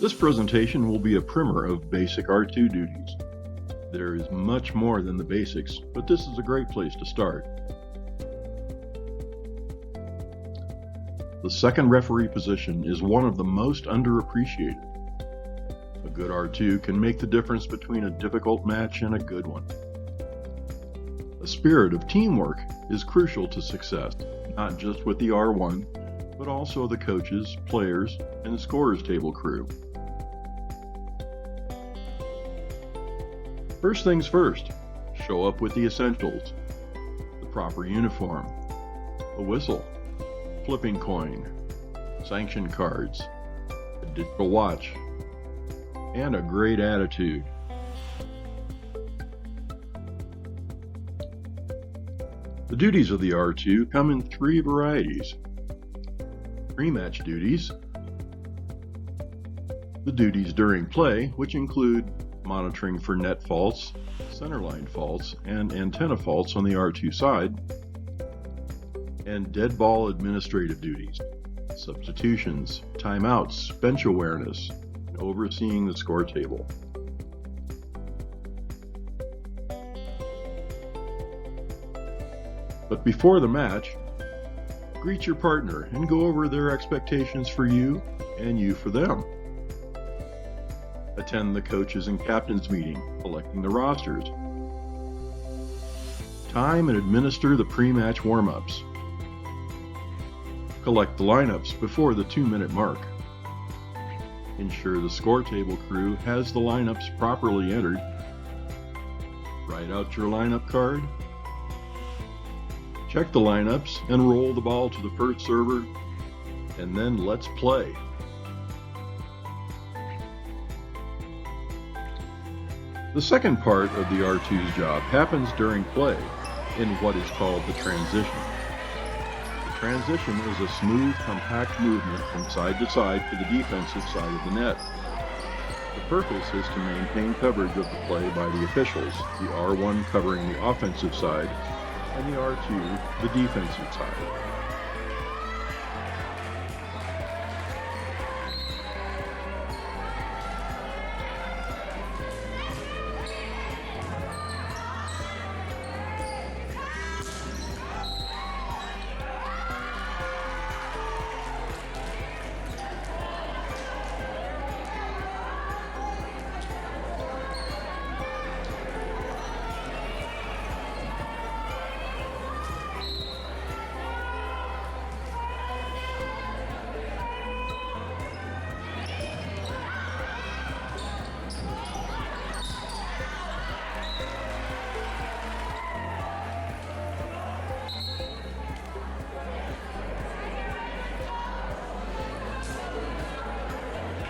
This presentation will be a primer of basic R2 duties. There is much more than the basics, but this is a great place to start. The second referee position is one of the most underappreciated. A good R2 can make the difference between a difficult match and a good one. A spirit of teamwork is crucial to success, not just with the R1, but also the coaches, players, and the scorers table crew. First things first, show up with the essentials: the proper uniform, a whistle, flipping coin, sanction cards, a digital watch, and a great attitude. The duties of the R2 come in three varieties: pre-match duties, the duties during play, which include monitoring for net faults, centerline faults, and antenna faults on the R2 side, and dead ball administrative duties, substitutions, timeouts, bench awareness, and overseeing the score table. But before the match, greet your partner and go over their expectations for you and you for them. Attend the coaches and captains meeting, selecting the rosters. Time and administer the pre-match warm-ups. Collect the lineups before the 2-minute mark. Ensure the score table crew has the lineups properly entered. Write out your lineup card. Check the lineups and roll the ball to the first server, and then let's play. The second part of the R2's job happens during play in what is called the transition. The transition is a smooth, compact movement from side to side to the defensive side of the net. The purpose is to maintain coverage of the play by the officials, the R1 covering the offensive side and the R2 the defensive side.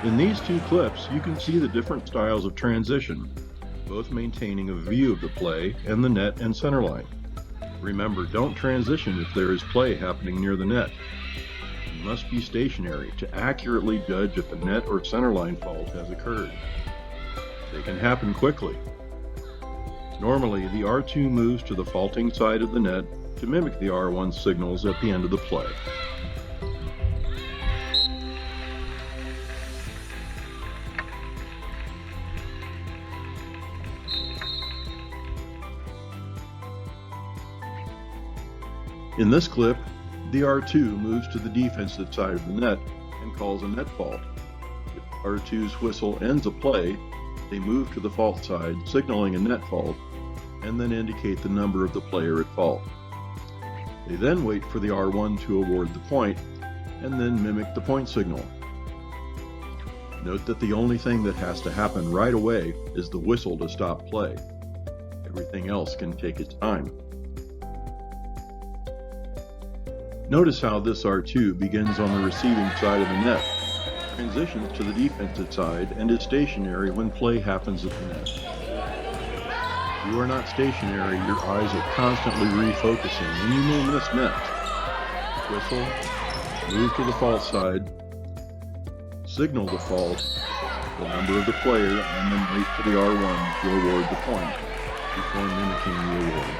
In these two clips, you can see the different styles of transition, both maintaining a view of the play and the net and center line. Remember, don't transition if there is play happening near the net. You must be stationary to accurately judge if a net or center line fault has occurred. They can happen quickly. Normally, the R2 moves to the faulting side of the net to mimic the R1 signals at the end of the play. In this clip, the R2 moves to the defensive side of the net and calls a net fault. If R2's whistle ends a play, they move to the fault side, signaling a net fault, and then indicate the number of the player at fault. They then wait for the R1 to award the point, and then mimic the point signal. Note that the only thing that has to happen right away is the whistle to stop play. Everything else can take its time. Notice how this R2 begins on the receiving side of the net, transitions to the defensive side, and is stationary when play happens at the net. If you are not stationary, your eyes are constantly refocusing and you may miss nets. Whistle, move to the fault side, signal the fault, the number of the player, and then wait for the R1 to award the point before mimicking the award.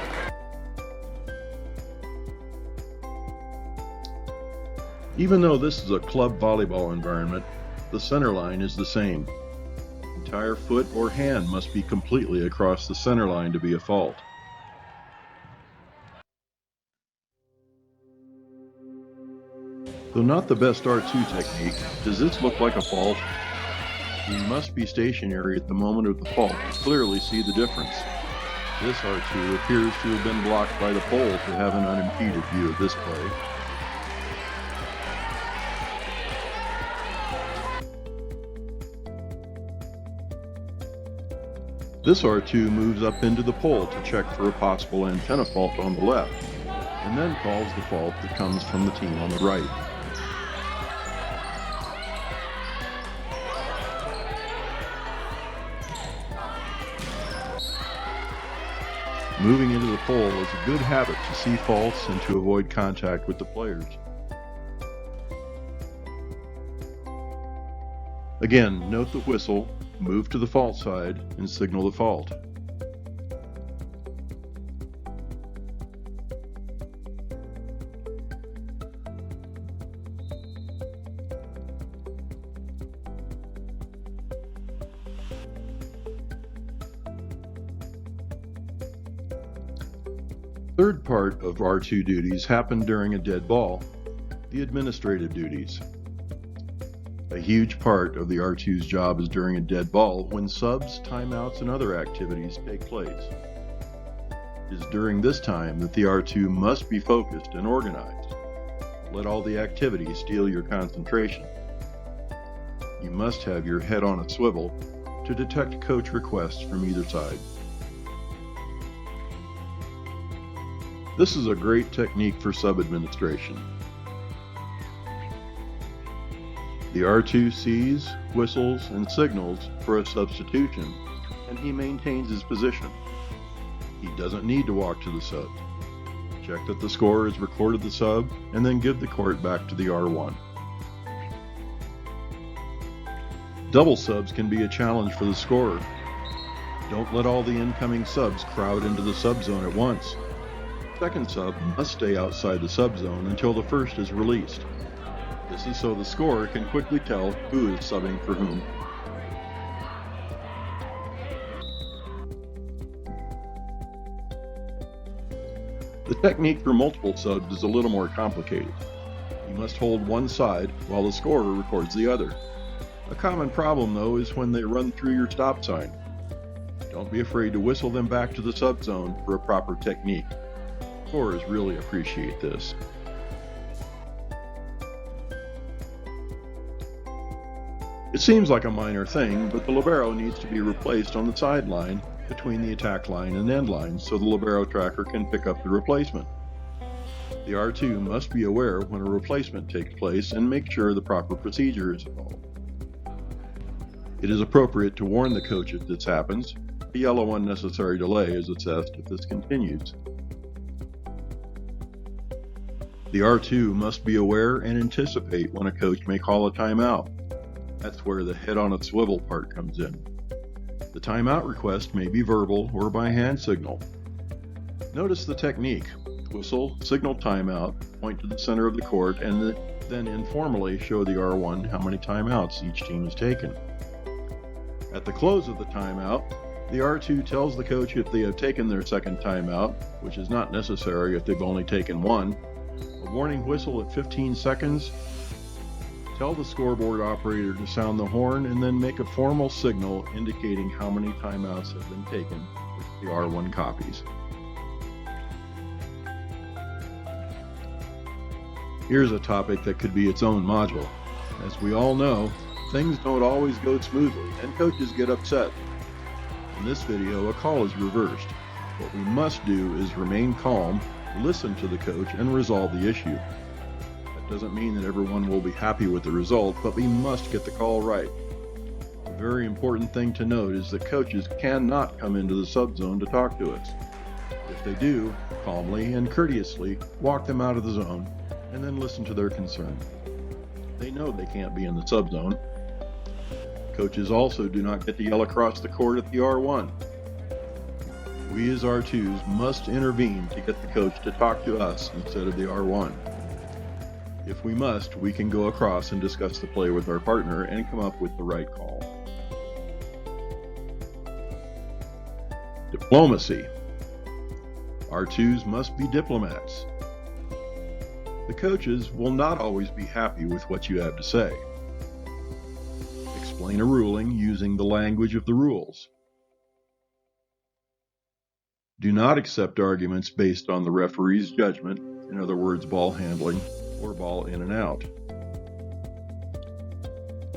Even though this is a club volleyball environment, The center line is the same. Entire foot or hand must be completely across the center line to be a fault. Though not the best R2 technique, does this look like a fault? You must be stationary at the moment of the fault to clearly see the difference. This R2 appears to have been blocked by the pole to have an unimpeded view of this play. This R2 moves up into the pole to check for a possible antenna fault on the left, and then calls the fault that comes from the team on the right. Moving into the pole is a good habit to see faults and to avoid contact with the players. Again, note the whistle, move to the fault side, and signal the fault. Third part of R2 duties happen during a dead ball, the administrative duties. A huge part of the R2's job is during a dead ball when subs, timeouts, and other activities take place. It is during this time that the R2 must be focused and organized. Let all the activity steal your concentration. You must have your head on a swivel to detect coach requests from either side. This is a great technique for sub-administration. The R2 sees, whistles, and signals for a substitution, and he maintains his position. He doesn't need to walk to the sub. Check that the scorer has recorded the sub, and then give the court back to the R1. Double subs can be a challenge for the scorer. Don't let all the incoming subs crowd into the sub zone at once. Second sub must stay outside the sub zone until the first is released. This is so the scorer can quickly tell who is subbing for whom. The technique for multiple subs is a little more complicated. You must hold one side while the scorer records the other. A common problem, though, is when they run through your stop sign. Don't be afraid to whistle them back to the sub zone for a proper technique. Scorers really appreciate this. It seems like a minor thing, but the libero needs to be replaced on the sideline between the attack line and end line so the libero tracker can pick up the replacement. The R2 must be aware when a replacement takes place and make sure the proper procedure is followed. It is appropriate to warn the coach if this happens. A yellow unnecessary delay is assessed if this continues. The R2 must be aware and anticipate when a coach may call a timeout. That's where the head on a swivel part comes in. The timeout request may be verbal or by hand signal. Notice the technique. Whistle, signal timeout, point to the center of the court, and then informally show the R1 how many timeouts each team has taken. At the close of the timeout, the R2 tells the coach if they have taken their second timeout, which is not necessary if they've only taken one. A warning whistle at 15 seconds. Tell the scoreboard operator to sound the horn and then make a formal signal indicating how many timeouts have been taken, which the R1 copies. Here's a topic that could be its own module. As we all know, things don't always go smoothly and coaches get upset. In this video, a call is reversed. What we must do is remain calm, listen to the coach, and resolve the issue. That doesn't mean that everyone will be happy with the result, but we must get the call right. A very important thing to note is that coaches cannot come into the subzone to talk to us. If they do, calmly and courteously walk them out of the zone and then listen to their concern. They know they can't be in the subzone. Coaches also do not get to yell across the court at the R1. We as R2s must intervene to get the coach to talk to us instead of the R1. If we must, we can go across and discuss the play with our partner and come up with the right call. Diplomacy. R2s must be diplomats. The coaches will not always be happy with what you have to say. Explain a ruling using the language of the rules. Do not accept arguments based on the referee's judgment, in other words, ball handling or ball in and out.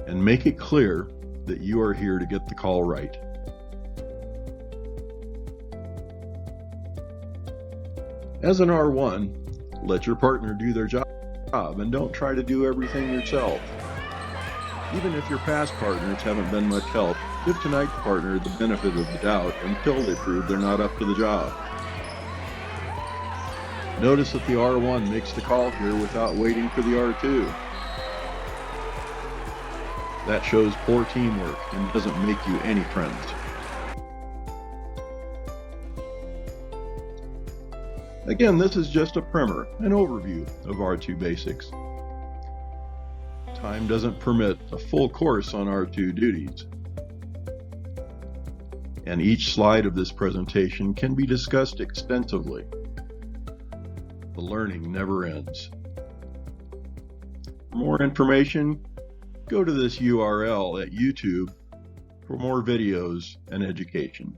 And make it clear that you are here to get the call right. As an R1, let your partner do their job and don't try to do everything yourself. Even if your past partners haven't been much help, give tonight's partner the benefit of the doubt until they prove they're not up to the job. Notice that the R1 makes the call here without waiting for the R2. That shows poor teamwork and doesn't make you any friends. Again, this is just a primer, an overview of R2 basics. Time doesn't permit a full course on R2 duties. And each slide of this presentation can be discussed extensively. The learning never ends. For more information, go to this URL at YouTube for more videos and education.